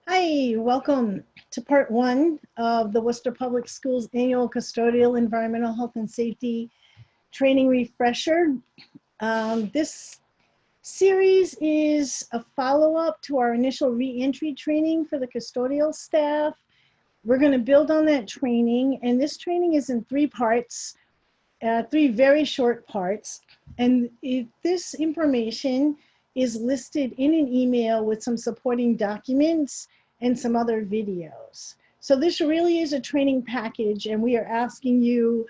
Hi, welcome to part one of the Worcester Public Schools annual custodial environmental health and safety training refresher. This series is a follow-up to our initial re-entry training for the custodial staff. We're going to build on that training, and this training is in three parts, three very short parts. And this information is listed in an email with some supporting documents and some other videos. So this really is a training package, and we are asking you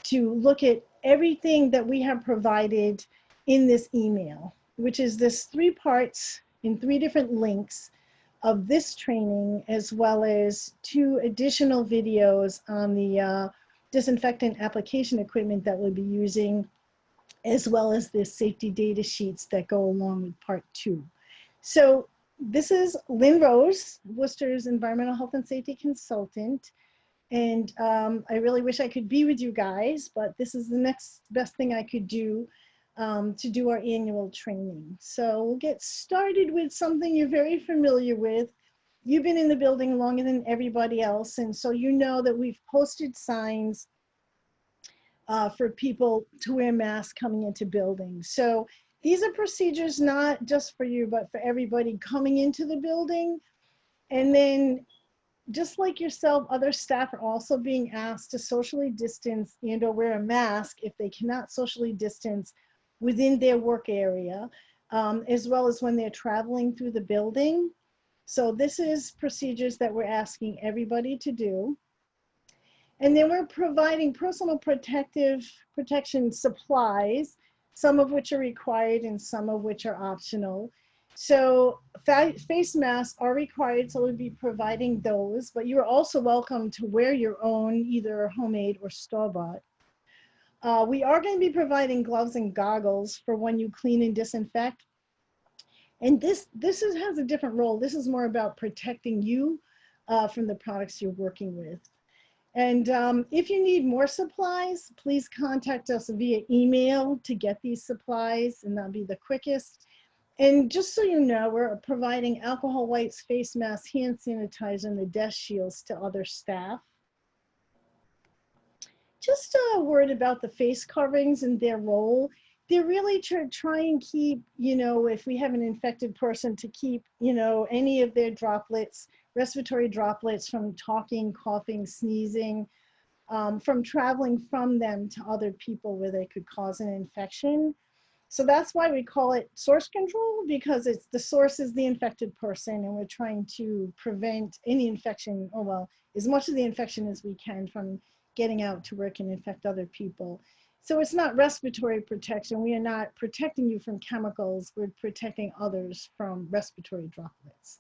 to look at everything that we have provided in this email, which is this three parts in three different links of this training, as well as two additional videos on the disinfectant application equipment that we'll be using, as well as the safety data sheets that go along with part two. So this is Lynn Rose, Worcester's environmental health and safety consultant. And I really wish I could be with you guys, but this is the next best thing I could do to do our annual training. So we'll get started with something you're very familiar with. You've been in the building longer than everybody else, and so you know that we've posted signs for people to wear masks coming into buildings. So these are procedures not just for you, but for everybody coming into the building. And then just like yourself, other staff are also being asked to socially distance and or wear a mask if they cannot socially distance within their work area, as well as when they're traveling through the building. So this is procedures that we're asking everybody to do. And then we're providing personal protection supplies, some of which are required and some of which are optional. So face masks are required, so we'll be providing those, but you're also welcome to wear your own, either homemade or store-bought. We are going to be providing gloves and goggles for when you clean and disinfect. And this has a different role. This is more about protecting you from the products you're working with. And if you need more supplies, please contact us via email to get these supplies, and that'll be the quickest. And just so you know, we're providing alcohol wipes, face masks, hand sanitizer, and the desk shields to other staff. Just a word about the face coverings and their role. They're really try and keep, if we have an infected person, to keep, any of their droplets, respiratory droplets from talking, coughing, sneezing, from traveling from them to other people where they could cause an infection. So that's why we call it source control, because it's the source is the infected person, and we're trying to prevent any infection, or well, as much of the infection as we can from getting out to where it can infect other people. So it's not respiratory protection. We are not protecting you from chemicals. We're protecting others from respiratory droplets.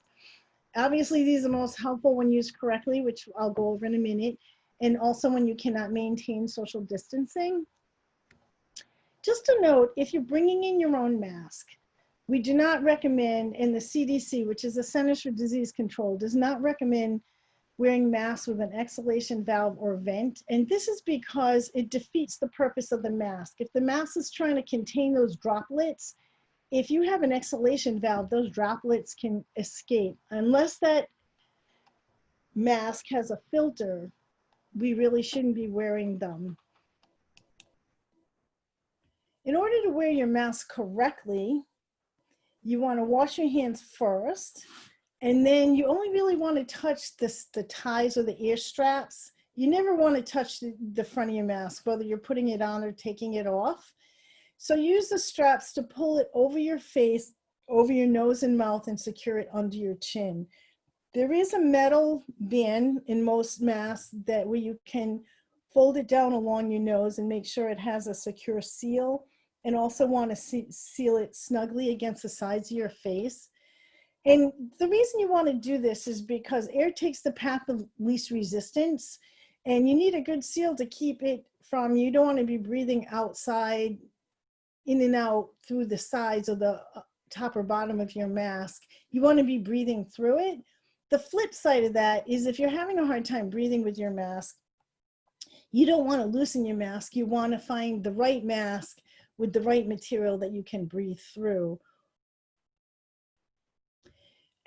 Obviously, these are most helpful when used correctly, which I'll go over in a minute, and also when you cannot maintain social distancing. Just a note, if you're bringing in your own mask, we do not recommend, and the CDC, which is the Centers for Disease Control, does not recommend wearing masks with an exhalation valve or vent. And this is because it defeats the purpose of the mask. If the mask is trying to contain those droplets, if you have an exhalation valve, those droplets can escape. Unless that mask has a filter, we really shouldn't be wearing them. In order to wear your mask correctly, you want to wash your hands first, and then you only really want to touch the ties or the ear straps. You never want to touch the front of your mask, whether you're putting it on or taking it off. So use the straps to pull it over your face, over your nose and mouth, and secure it under your chin. There is a metal band in most masks where you can fold it down along your nose and make sure it has a secure seal, and also want to seal it snugly against the sides of your face. And the reason you want to do this is because air takes the path of least resistance, and you need a good seal to keep it from, you don't want to be breathing outside, in and out through the sides of the top or bottom of your mask. You want to be breathing through it. The flip side of that is if you're having a hard time breathing with your mask, you don't want to loosen your mask. You want to find the right mask with the right material that you can breathe through.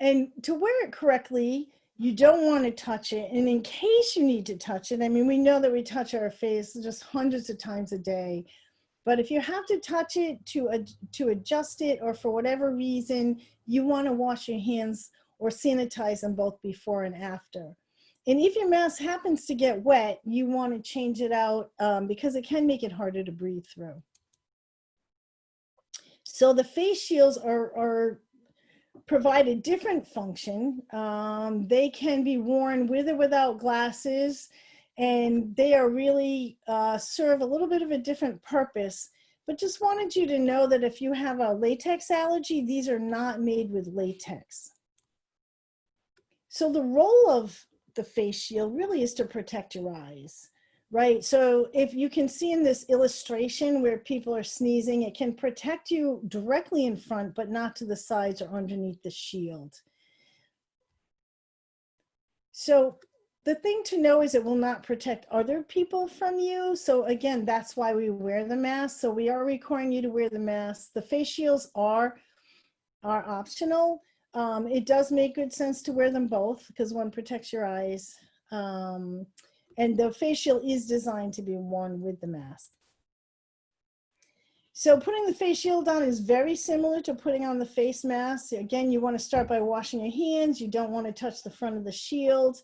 And to wear it correctly, you don't want to touch it. And in case you need to touch it, I mean, we know that we touch our face just hundreds of times a day. But if you have to touch it to adjust it, or for whatever reason, you want to wash your hands or sanitize them both before and after. And if your mask happens to get wet, you want to change it out because it can make it harder to breathe through. So the face shields are provide a different function. They can be worn with or without glasses, and they are really serve a little bit of a different purpose. But just wanted you to know that if you have a latex allergy, these are not made with latex. So the role of the face shield really is to protect your eyes, right? So if you can see in this illustration where people are sneezing, it can protect you directly in front, but not to the sides or underneath the shield. So the thing to know is it will not protect other people from you. So again, that's why we wear the mask. So we are requiring you to wear the mask. The face shields are optional. It does make good sense to wear them both because one protects your eyes. And the face shield is designed to be worn with the mask. So putting the face shield on is very similar to putting on the face mask. Again, you want to start by washing your hands. You don't want to touch the front of the shield.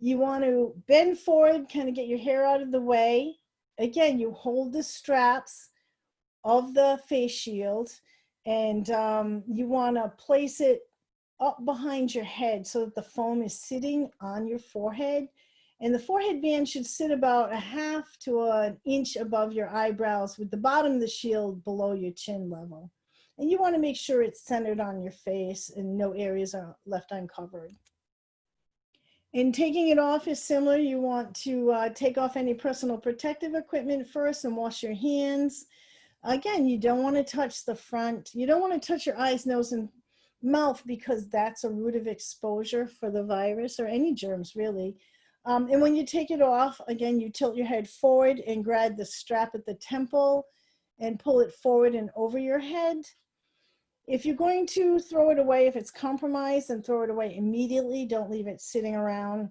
You want to bend forward, kind of get your hair out of the way. Again, you hold the straps of the face shield, and you want to place it up behind your head so that the foam is sitting on your forehead. And the forehead band should sit about a half to an inch above your eyebrows, with the bottom of the shield below your chin level. And you want to make sure it's centered on your face and no areas are left uncovered. And taking it off is similar. You want to take off any personal protective equipment first and wash your hands. Again, you don't want to touch the front. You don't want to touch your eyes, nose, and mouth because that's a route of exposure for the virus or any germs, really. And when you take it off, again, you tilt your head forward and grab the strap at the temple and pull it forward and over your head. If you're going to throw it away, if it's compromised, then throw it away immediately. Don't leave it sitting around.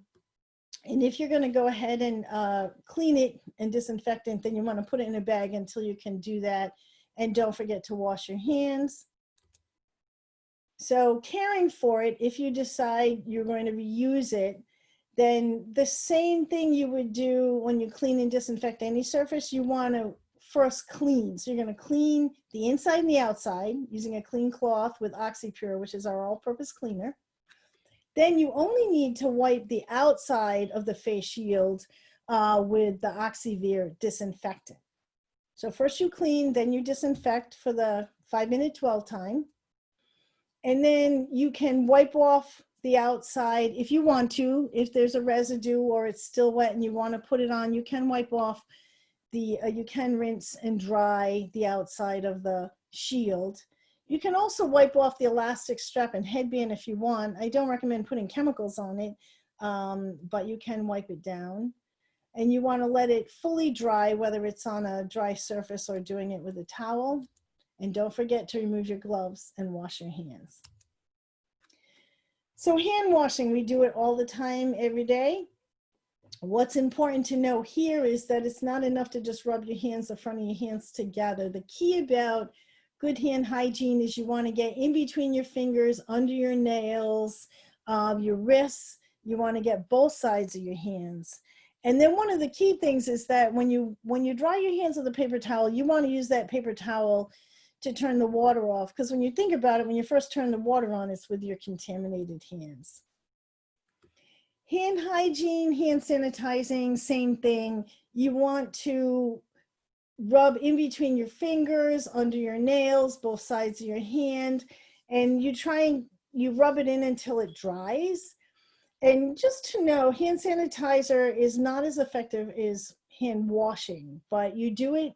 And if you're going to go ahead and clean it and disinfect it, then you want to put it in a bag until you can do that. And don't forget to wash your hands. So caring for it, if you decide you're going to reuse it, then the same thing you would do when you clean and disinfect any surface, you want to first clean. So you're going to clean the inside and the outside using a clean cloth with OxyPure, which is our all-purpose cleaner. Then you only need to wipe the outside of the face shield with the Oxivir disinfectant. So first you clean, then you disinfect for the 5-minute dwell time. And then you can wipe off the outside if you want to. If there's a residue or it's still wet and you want to put it on, you can wipe off the, you can rinse and dry the outside of the shield. You can also wipe off the elastic strap and headband if you want. I don't recommend putting chemicals on it, but you can wipe it down. And you want to let it fully dry, whether it's on a dry surface or doing it with a towel. And don't forget to remove your gloves and wash your hands. So hand washing, we do it all the time, every day. What's important to know here is that it's not enough to just rub your hands, the front of your hands together. The key about good hand hygiene is you want to get in between your fingers, under your nails, your wrists. You want to get both sides of your hands. And then one of the key things is that when you dry your hands with a paper towel, you want to use that paper towel to turn the water off. Because when you think about it, when you first turn the water on, it's with your contaminated hands. Hand hygiene, hand sanitizing, same thing. You want to rub in between your fingers, under your nails, both sides of your hand, and you rub it in until it dries. And just to know, hand sanitizer is not as effective as hand washing, but you do it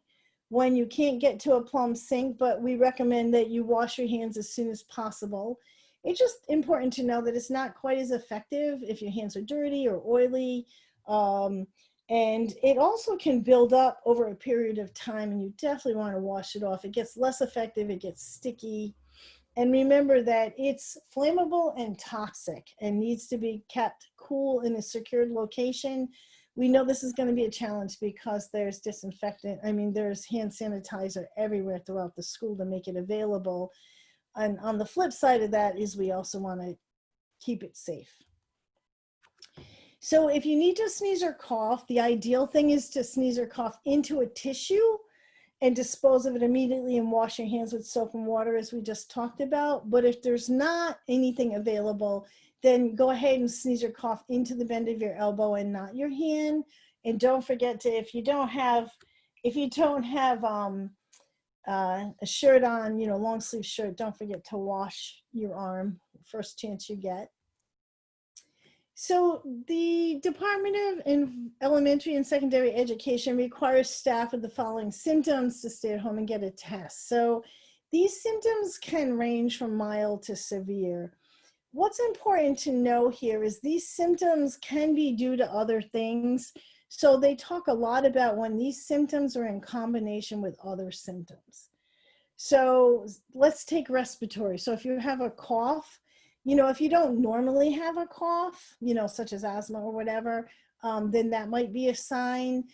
when you can't get to a plumb sink, but we recommend that you wash your hands as soon as possible. It's just important to know that it's not quite as effective if your hands are dirty or oily. And it also can build up over a period of time, and you definitely want to wash it off. It gets less effective, it gets sticky. And remember that it's flammable and toxic and needs to be kept cool in a secured location. We know this is going to be a challenge because there's disinfectant. I mean, there's hand sanitizer everywhere throughout the school to make it available. And on the flip side of that is we also want to keep it safe. So if you need to sneeze or cough, the ideal thing is to sneeze or cough into a tissue and dispose of it immediately and wash your hands with soap and water, as we just talked about. But if there's not anything available, then go ahead and sneeze or cough into the bend of your elbow and not your hand. And don't forget to, if you don't have a shirt on, long sleeve shirt, don't forget to wash your arm first chance you get. So the Department of Elementary and Secondary Education requires staff with the following symptoms to stay at home and get a test. So these symptoms can range from mild to severe. What's important to know here is these symptoms can be due to other things. So they talk a lot about when these symptoms are in combination with other symptoms. So let's take respiratory. So if you have a cough, if you don't normally have a cough, such as asthma or whatever, then that might be a sign.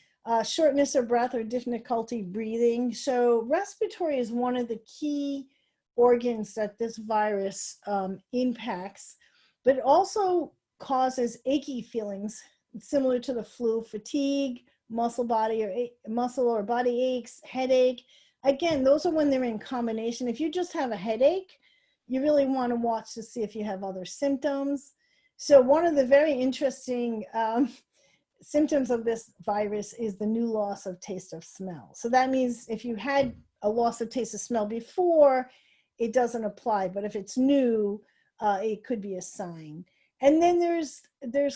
Shortness of breath or difficulty breathing. So respiratory is one of the key organs that this virus impacts, but it also causes achy feelings similar to the flu, fatigue, muscle or body aches, headache. Again, those are when they're in combination. If you just have a headache, you really want to watch to see if you have other symptoms. So one of the very interesting symptoms of this virus is the new loss of taste of smell. So that means if you had a loss of taste of smell before, it doesn't apply. But if it's new, it could be a sign. And then there's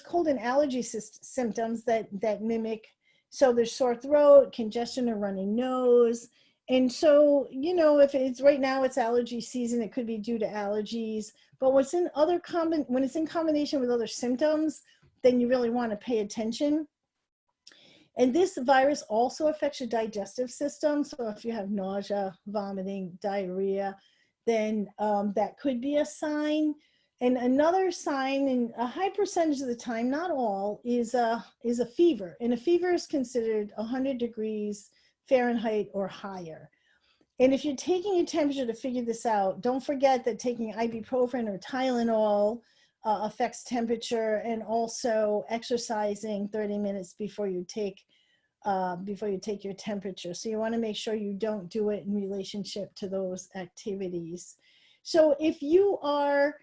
cold and allergy symptoms that mimic. So there's sore throat, congestion or running nose. And so, if it's right now it's allergy season, it could be due to allergies. But when it's in combination with other symptoms, then you really want to pay attention. And this virus also affects your digestive system. So if you have nausea, vomiting, diarrhea, then that could be a sign. And another sign, and a high percentage of the time, not all, is a fever. And a fever is considered 100 degrees Fahrenheit or higher. And if you're taking your temperature to figure this out, don't forget that taking ibuprofen or Tylenol affects temperature, and also exercising 30 minutes before you take your temperature. So you want to make sure you don't do it in relationship to those activities. So if you are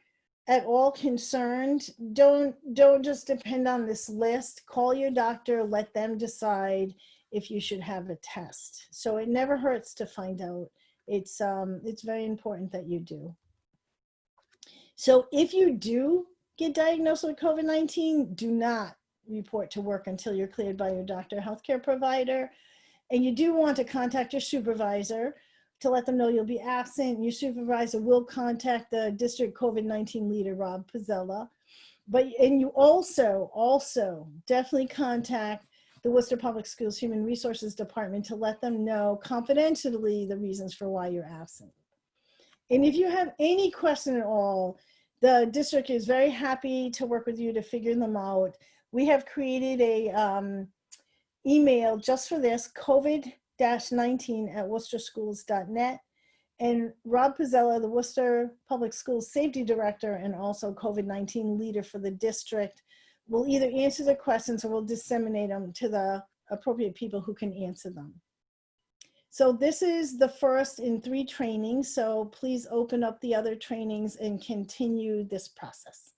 at all concerned, don't just depend on this list. Call your doctor, let them decide if you should have a test. So it never hurts to find out. It's very important that you do. So if you do get diagnosed with COVID-19, do not report to work until you're cleared by your doctor or healthcare provider. And you do want to contact your supervisor to let them know you'll be absent. Your supervisor will contact the district COVID-19 leader, Rob Pizzella. And you also definitely contact the Worcester Public Schools Human Resources Department to let them know confidentially the reasons for why you're absent. And if you have any question at all, the district is very happy to work with you to figure them out. We have created a email just for this, covid-19@worcesterschools.net. And Rob Pizzella, the Worcester Public Schools Safety Director and also COVID-19 leader for the district, will either answer the questions or will disseminate them to the appropriate people who can answer them. So this is the first in 3 trainings, so please open up the other trainings and continue this process.